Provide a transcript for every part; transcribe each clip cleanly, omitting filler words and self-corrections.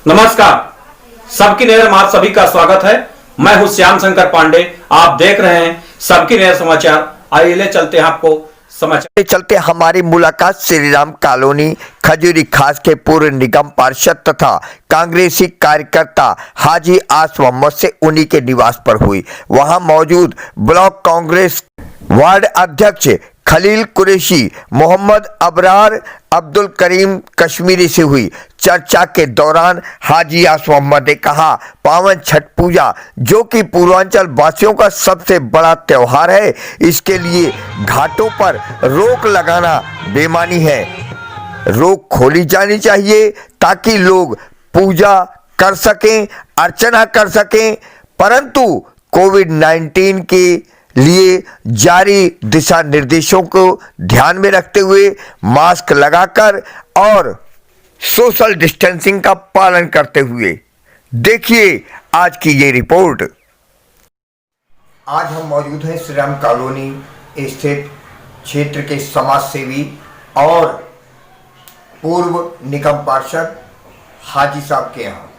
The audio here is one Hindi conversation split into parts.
नमस्कार, सबकी नजर में आप सभी का स्वागत है। मैं हूं श्याम शंकर पांडे। आप देख रहे हैं सबकी नजर समाचार। आइए ले चलते हैं आपको समाचार। चलते हमारी मुलाकात श्रीराम कॉलोनी खजूरी खास के पूर्व निगम पार्षद तथा कांग्रेसी कार्यकर्ता हाजी आस मोहम्मद से उन्हीं के निवास पर हुई। वहां मौजूद ब्लॉक कांग्रेस वार्ड अध्यक्ष खलील कुरैशी, मोहम्मद अबरार, अब्दुल करीम कश्मीरी से हुई चर्चा के दौरान हाजी आस मोहम्मद ने कहा, पावन छठ पूजा जो कि पूर्वांचल वासियों का सबसे बड़ा त्योहार है, इसके लिए घाटों पर रोक लगाना बेईमानी है। रोक खोली जानी चाहिए ताकि लोग पूजा कर सकें, अर्चना कर सकें, परंतु कोविड-19 के लिए जारी दिशा निर्देशों को ध्यान में रखते हुए मास्क लगाकर और सोशल डिस्टेंसिंग का पालन करते हुए। देखिए आज की ये रिपोर्ट। आज हम मौजूद हैं श्रीराम कॉलोनी स्थित क्षेत्र के समाज सेवी और पूर्व निगम पार्षद हाजी साहब के यहाँ।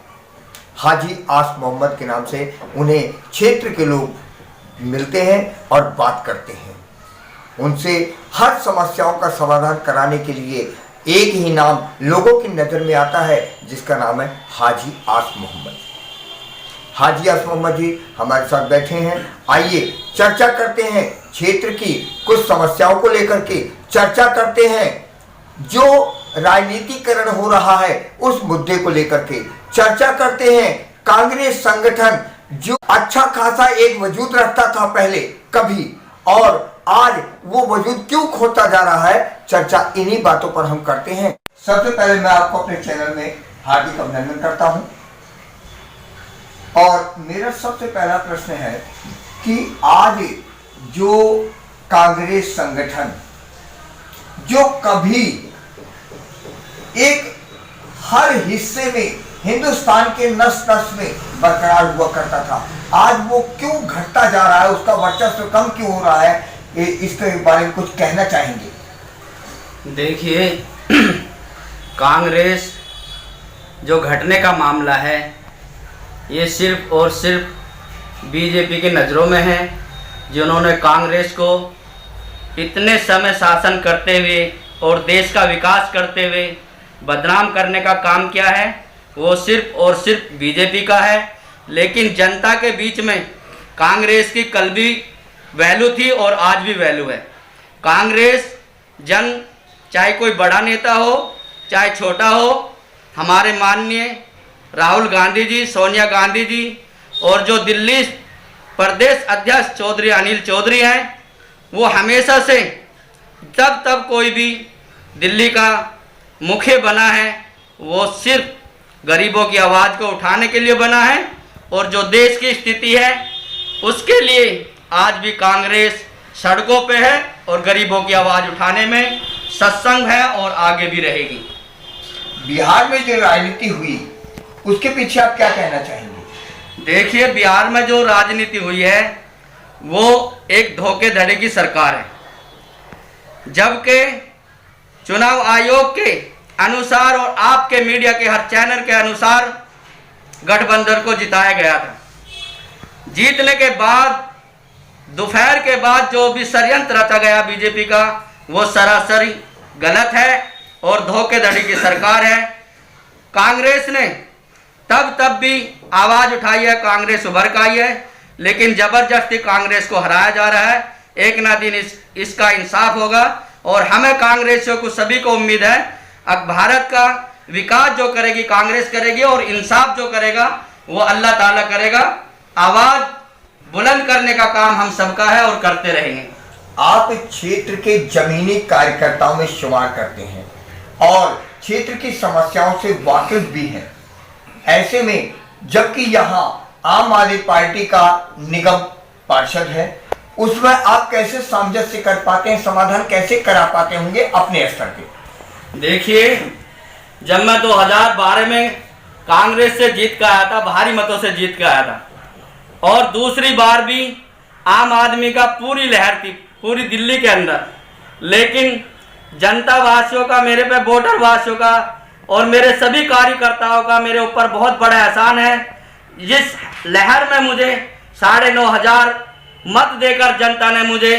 हाजी आस मोहम्मद के नाम से उन्हें क्षेत्र के लोग मिलते हैं और बात करते हैं। उनसे हर समस्याओं का समाधान कराने के लिए एक ही नाम लोगों की नज़र में आता है, जिसका नाम है हाजी आस मोहम्मद। हाजी आस मोहम्मद जी हमारे साथ बैठे हैं। आइए चर्चा करते हैं, क्षेत्र की कुछ समस्याओं को लेकर के चर्चा करते हैं। जो राजनीतिकरण हो रहा है उस मुद्दे को लेकर के चर्चा करते हैं। कांग्रेस संगठन जो अच्छा खासा एक वजूद रखता था पहले कभी, और आज वो वजूद क्यों खोता जा रहा है, चर्चा इन्हीं बातों पर हम करते हैं। सबसे पहले मैं आपको अपने चैनल में हार्दिक अभिनंदन करता हूं और मेरा सबसे पहला प्रश्न है कि आज जो कांग्रेस संगठन जो कभी एक हर हिस्से में हिंदुस्तान के नस नस में बरकरार हुआ करता था, आज वो क्यों घटता जा रहा है, उसका वर्चस्व कम क्यों हो रहा है, इसके बारे में कुछ कहना चाहेंगे? देखिए, कांग्रेस जो घटने का मामला है ये सिर्फ और सिर्फ बीजेपी की नज़रों में है, जिन्होंने कांग्रेस को इतने समय शासन करते हुए और देश का विकास करते हुए बदनाम करने का काम किया है, वो सिर्फ और सिर्फ बीजेपी का है। लेकिन जनता के बीच में कांग्रेस की कल भी वैल्यू थी और आज भी वैल्यू है। कांग्रेस जन चाहे कोई बड़ा नेता हो चाहे छोटा हो, हमारे माननीय राहुल गांधी जी, सोनिया गांधी जी और जो दिल्ली प्रदेश अध्यक्ष चौधरी अनिल चौधरी हैं, वो हमेशा से जब तब कोई भी दिल्ली का मुखिया बना है वो सिर्फ गरीबों की आवाज़ को उठाने के लिए बना है, और जो देश की स्थिति है उसके लिए आज भी कांग्रेस सड़कों पे है और गरीबों की आवाज़ उठाने में सत्संग है और आगे भी रहेगी। बिहार में जो राजनीति हुई उसके पीछे आप क्या कहना चाहेंगे? देखिए, बिहार में जो राजनीति हुई है वो एक धोखेधड़ी की सरकार है। जबकि चुनाव आयोग के अनुसार और आपके मीडिया के हर चैनल के अनुसार गठबंधन को जिताया गया था। जीतने के बाद दोपहर के बाद जो भी षड्यंत्र रचा गया बीजेपी का, वो सरासर गलत है और धोखेधड़ी की सरकार है। कांग्रेस ने तब भी आवाज़ उठाई है, कांग्रेस उभर कर आई है, लेकिन ज़बरदस्ती कांग्रेस को हराया जा रहा है। एक ना दिन इसका इंसाफ होगा और हमें कांग्रेसियों को सभी को उम्मीद है अब भारत का विकास जो करेगी कांग्रेस करेगी और इंसाफ जो करेगा वो अल्लाह ताला करेगा। आवाज़ बुलंद करने का काम हम सबका है और करते रहेंगे। आप क्षेत्र के जमीनी कार्यकर्ताओं में शुमार करते हैं और क्षेत्र की समस्याओं से वाकिफ भी हैं। ऐसे में जबकि यहाँ आम आदमी पार्टी का निगम पार्षद है, उसमें आप कैसे सामंजस्य कर पाते हैं, समाधान कैसे करा पाते होंगे अपने स्तर पे? देखिए, जब मैं 2012 में कांग्रेस से जीत कर आया था, भारी मतों से जीत कर आया था, और दूसरी बार भी आम आदमी का पूरी लहर थी पूरी दिल्ली के अंदर, लेकिन जनता वासियों का, मेरे पे वोटर वासियों का और मेरे सभी कार्यकर्ताओं का मेरे ऊपर बहुत बड़ा एहसान है। जिस लहर में मुझे 9,500 मत देकर जनता ने मुझे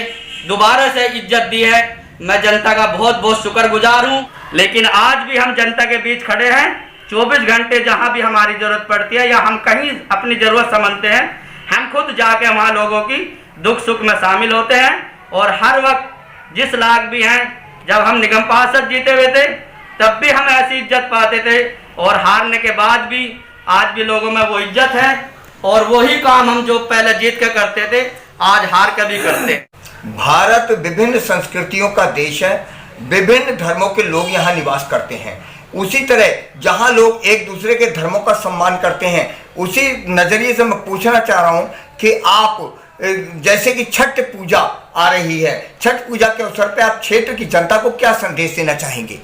दोबारा से इज्जत दी है, मैं जनता का बहुत बहुत शुक्रगुजार हूँ। लेकिन आज भी हम जनता के बीच खड़े हैं। 24 घंटे जहाँ भी हमारी ज़रूरत पड़ती है या हम कहीं अपनी ज़रूरत समझते हैं, हम खुद जाके वहाँ लोगों की दुख सुख में शामिल होते हैं। और हर वक्त जिस लायक भी हैं, जब हम निगम पार्षद जीते हुए थे तब भी हम ऐसी इज्जत पाते थे, और हारने के बाद भी आज भी लोगों में वो इज्जत है। और वही काम हम जो पहले जीत के करते थे आज हार के भी करते हैं। भारत विभिन्न संस्कृतियों का देश है, विभिन्न धर्मों के लोग यहाँ निवास करते हैं। उसी तरह जहाँ लोग एक दूसरे के धर्मों का सम्मान करते हैं, उसी नज़रिए से मैं पूछना चाह रहा हूँ कि आप जैसे कि छठ पूजा आ रही है, छठ पूजा के अवसर पे आप क्षेत्र की जनता को क्या संदेश देना चाहेंगे?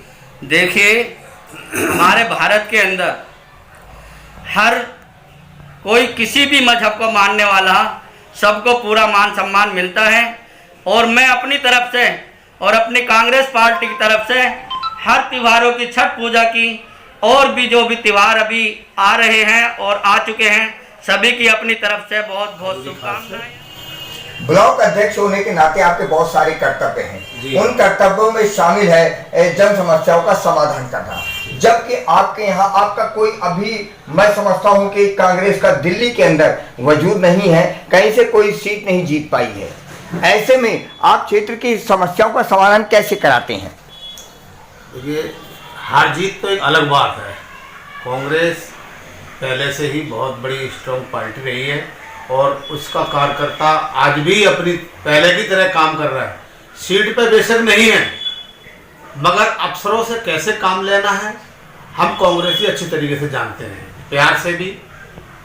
देखिए, हमारे भारत के अंदर हर कोई किसी भी मजहब को मानने वाला सबको पूरा मान सम्मान मिलता है। और मैं अपनी तरफ से और अपनी कांग्रेस पार्टी की तरफ से हर त्योहारों की, छठ पूजा की और भी जो भी त्यौहार अभी आ रहे हैं और आ चुके हैं, सभी की अपनी तरफ से बहुत बहुत शुभकामनाएं। ब्लॉक अध्यक्ष होने के नाते आपके बहुत सारे कर्तव्य हैं, उन कर्तव्यों में शामिल है जन समस्याओं का समाधान करना, जबकि आपके यहाँ आपका कोई अभी मैं समझता हूँ कि कांग्रेस का दिल्ली के अंदर वजूद नहीं है, कहीं से कोई सीट नहीं जीत पाई है। ऐसे में आप क्षेत्र की समस्याओं का समाधान कैसे कराते हैं? देखिए, हार जीत तो एक अलग बात है। कांग्रेस पहले से ही बहुत बड़ी स्ट्रॉन्ग पार्टी रही है और उसका कार्यकर्ता आज भी अपनी पहले की तरह काम कर रहा है। सीट पे बेशक नहीं है, मगर अफसरों से कैसे काम लेना है हम कांग्रेसी अच्छी तरीके से जानते हैं। प्यार से भी,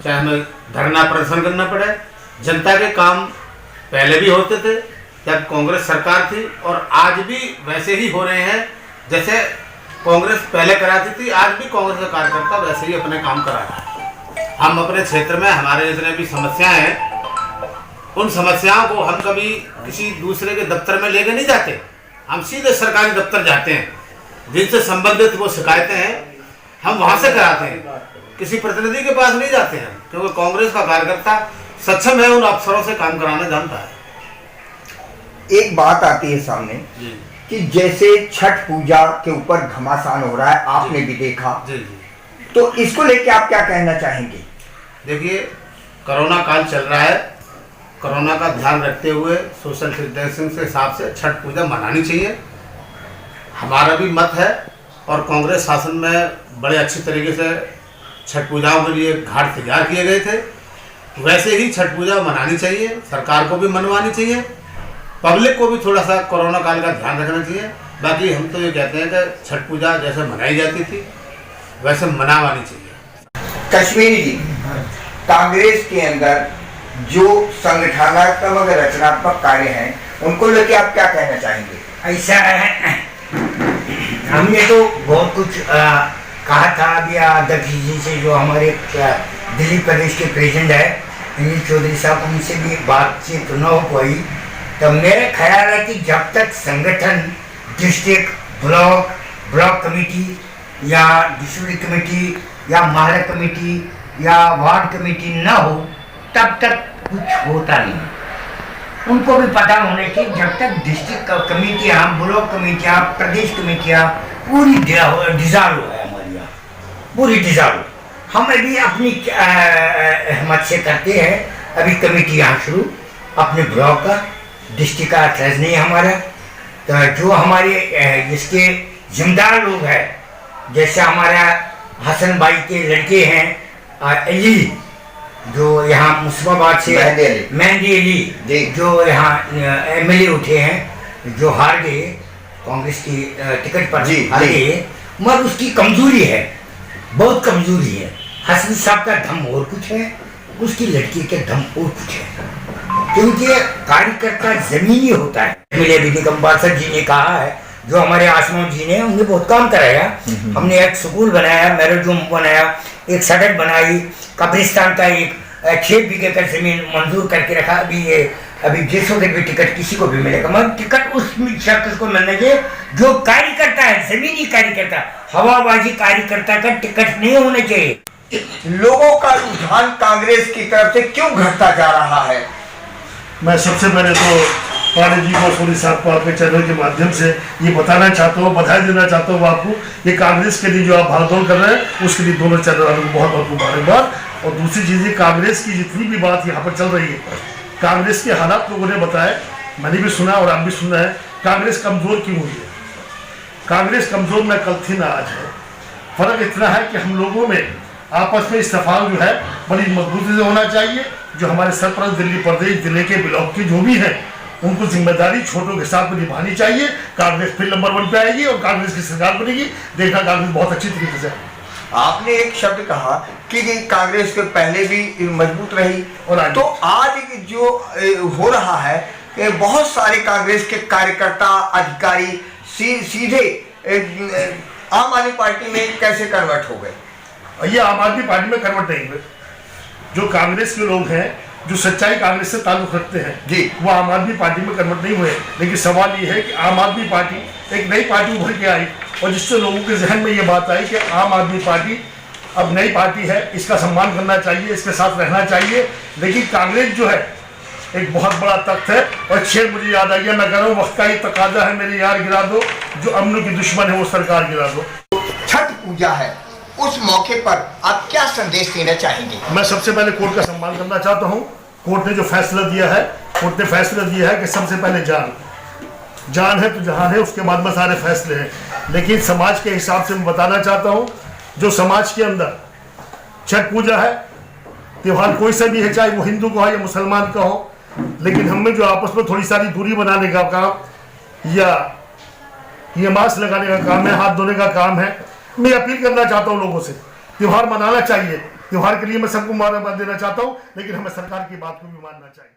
चाहे हमें धरना प्रदर्शन करना पड़े, जनता के काम पहले भी होते थे जब कांग्रेस सरकार थी, और आज भी वैसे ही हो रहे हैं जैसे कांग्रेस पहले कराती थी। आज भी कांग्रेस का कार्यकर्ता वैसे ही अपने काम करा रहा है। हम अपने क्षेत्र में हमारे जितने भी समस्याएं हैं, उन समस्याओं को हम कभी किसी दूसरे के दफ्तर में लेके नहीं जाते, हम सीधे सरकारी दफ्तर जाते हैं। जिनसे संबंधित वो शिकायतें हैं हम वहाँ से कराते हैं, किसी प्रतिनिधि के पास नहीं जाते हैं, क्योंकि कांग्रेस का कार्यकर्ता सक्षम है, उन अफसरों से काम कराना जानता है। एक बात आती है सामने कि जैसे छठ पूजा के ऊपर घमासान हो रहा है, आपने भी देखा, तो इसको लेके आप क्या कहना चाहेंगे? देखिए, कोरोना काल चल रहा है, कोरोना का ध्यान रखते हुए सोशल डिस्टेंसिंग के हिसाब से छठ पूजा मनानी चाहिए, हमारा भी मत है। और कांग्रेस शासन में बड़े अच्छी तरीके से छठ पूजाओं के लिए घाट तैयार किए गए थे, वैसे ही छठ पूजा मनानी चाहिए, सरकार को भी मनवानी चाहिए, पब्लिक को भी थोड़ा सा कोरोना काल का ध्यान रखना चाहिए। बाकी हम तो ये कहते हैं कि छठ पूजा जैसे मनाई जाती थी वैसे मनावानी चाहिए। कश्मीरी जी, कांग्रेस के अंदर जो संगठनात्मक रचनात्मक कार्य हैं उनको लेके आप क्या कहना चाहेंगे? ऐसा है, हमने तो बहुत कुछ कहा था अभी अध्यक्ष जी से, जो हमारे दिल्ली प्रदेश के प्रेसिडेंट है अनिल चौधरी साहब, उनसे भी बातचीत न हो पाई। तो मेरा ख्याल है कि जब तक संगठन डिस्ट्रिक्ट ब्लॉक कमेटी या डिस्ट्रिक्ट कमेटी या महल्ला कमेटी या वार्ड कमेटी न हो तब तक कुछ होता नहीं। उनको भी पता होने की जब तक डिस्ट्रिक्ट कमेटियाँ, ब्लॉक कमेटियाँ, प्रदेश कमेटियाँ पूरी डिजाल्व है, हमारी यहाँ पूरी डिजाल्व, हम अभी अपनी हिम्मत से करते हैं। अभी कमेटी यहाँ शुरू, अपने ब्लॉक का, डिस्ट्रिक्ट का ट्रेज नहीं हमारा, तो जो हमारे इसके जिम्मेदार लोग हैं, जैसे हमारा हसन भाई के लड़के हैं अली, जो यहाँ मुस्लिमाबाद से मेहंदी अली, जो यहाँ MLA उठे हैं, जो हार गए कांग्रेस की टिकट पर, हार गए, मगर उसकी कमजोरी है, बहुत कमजोरी है। हसन साहब का दम और कुछ है, उसकी लड़की के दम और कुछ है, क्योंकि कार्यकर्ता जमीनी होता है। मेरे भी निगम पार्षद जी ने कहा है, जो हमारे आसमान जी ने, उन्हें बहुत काम कराया। हमने एक स्कूल बनाया, मैरोजूम बनाया, एक सड़क बनाई, कब्रिस्तान का एक 6 बीघे का जमीन मंजूर करके रखा। अभी ये अभी जिसको भी टिकट किसी को भी मिलेगा, मगर टिकट उस शख्स को मिलना चाहिए जो कार्यकर्ता है, जमीनी कार्यकर्ता। हवाबाजी कार्यकर्ता का टिकट नहीं होना चाहिए। लोगों का रुझान कांग्रेस की तरफ से क्यों घटता जा रहा है? मैं सबसे पहले तो पांडे जी को, सोनी साहब को आपके चैनल के माध्यम से ये बताना चाहता हूँ, बधाई देना चाहता हूँ आपको। ये कांग्रेस के लिए जो आप भागदौड़ कर रहे हैं उसके लिए दोनों चैनल वालों को बहुत बहुत मुबारकबाद। और दूसरी चीज़ ये, कांग्रेस की जितनी भी बात यहाँ पर चल रही है, कांग्रेस के हालात लोगों ने बताए, मैंने भी सुना और आप भी सुना है। कांग्रेस कमज़ोर क्यों हुई है? कांग्रेस कमज़ोर न कल थी न आज है। फ़र्क इतना है कि हम लोगों में आपस में इस्तेफाक जो है बड़ी मजबूती से होना चाहिए। जो हमारे सरपंच दिल्ली प्रदेश जिले के ब्लॉक के जो भी हैं, उनको जिम्मेदारी छोटों के साथ में निभानी चाहिए। कांग्रेस फिर नंबर 1 पे आएगी और कांग्रेस की सरकार बनेगी। देखना कांग्रेस बहुत अच्छी तरीके से। आपने एक शब्द कहा कि कांग्रेस के पहले भी मजबूत रही, और आज तो आज जो हो रहा है, बहुत सारे कांग्रेस के कार्यकर्ता अधिकारी सीधे आम आदमी पार्टी में कैसे कन्वर्ट हो गए? ये आम आदमी पार्टी में कन्वर्ट नहीं हुए। जो कांग्रेस के लोग हैं, जो सच्चाई कांग्रेस से ताल्लुक रखते हैं जी, वो आम आदमी पार्टी में कन्वर्ट नहीं हुए। लेकिन सवाल ये है कि आम आदमी पार्टी एक नई पार्टी उभर के आई और जिससे लोगों के जहन में ये बात आई कि आम आदमी पार्टी अब नई पार्टी है, इसका सम्मान करना चाहिए, इसके साथ रहना चाहिए। लेकिन कांग्रेस जो है एक बहुत बड़ा तख्त है। और शेर मुझे याद आ गया, मैं कह रहा हूँ, वक्त का ये तकाजा है मेरे यार गिरा दो, जो अमन की दुश्मन है वो सरकार गिरा दो। छठ पूजा है, उस मौके पर आप क्या संदेश देना चाहेंगे? मैं सबसे पहले कोर्ट का सम्मान करना चाहता हूँ। कोर्ट ने जो फैसला दिया है, कोर्ट ने फैसला दिया है कि सबसे पहले जान है तो जहान है, उसके बाद में सारे फैसले हैं। लेकिन समाज के हिसाब से मैं बताना चाहता हूँ, जो समाज के अंदर छठ पूजा है, त्यौहार कोई सा भी है, चाहे वो हिंदू का हो या मुसलमान का हो, लेकिन हमें जो आपस में थोड़ी सारी दूरी बनाने का काम या ये मास्क लगाने का काम है, हाथ धोने का काम है, मैं अपील करना चाहता हूँ लोगों से, त्यौहार मनाना चाहिए। त्यौहार के लिए मैं सबको मुबारकबाद देना चाहता हूँ, लेकिन हमें सरकार की बात को भी मानना चाहिए।